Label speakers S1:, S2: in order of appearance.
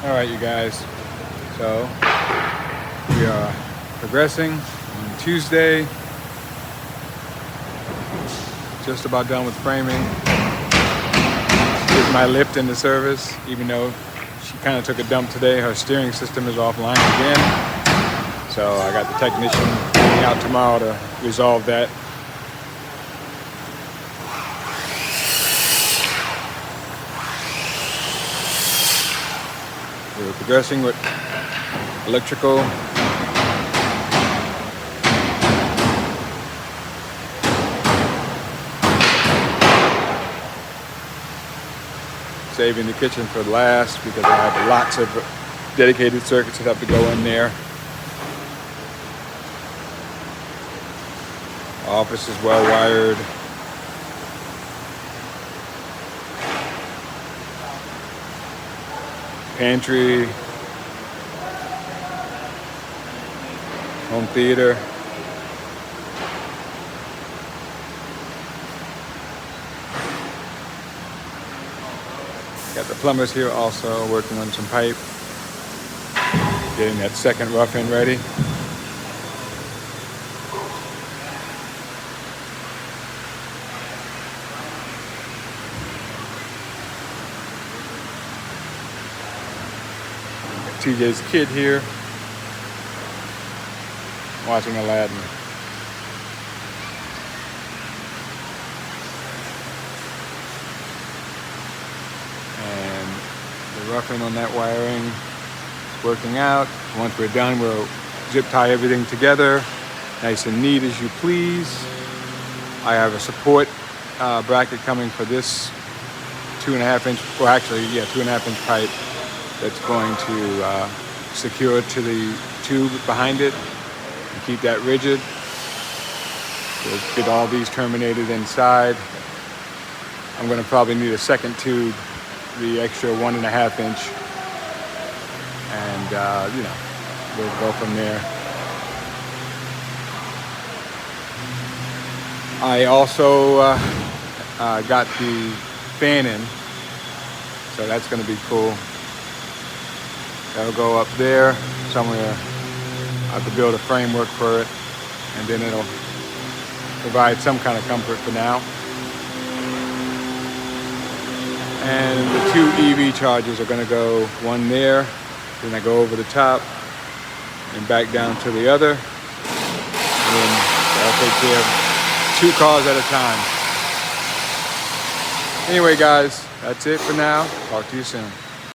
S1: All right, you guys. So we are progressing on Tuesday. Just about done with framing. Get my lift into service, even though she kind of took a dump today. Her steering system is offline again. So I got the technician coming out tomorrow to resolve that. We're progressing with electrical. Saving the kitchen for last because I have lots of dedicated circuits that have to go in there. Office is well wired. Pantry, home theater. Got the plumbers here also working on some pipe, getting that second rough end ready. TJ's kid here, watching Aladdin. And the roughing on that wiring is working out. Once we're done, we'll zip tie everything together, nice and neat as you please. I have a support bracket coming for this 2.5 inch, well actually, yeah, 2.5 inch pipe. That's going to secure it to the tube behind it and keep that rigid. We'll get all these terminated inside. I'm going to probably need a second tube, the extra 1.5 inch, and we'll go from there. I also got the fan in, so that's going to be cool. That'll go up there somewhere. I have to build a framework for it, and then it'll provide some kind of comfort for now. And the 2 EV chargers are going to go one there, then I go over the top and back down to the other. And then I'll take care of 2 cars at a time. Anyway, guys, that's it for now. Talk to you soon.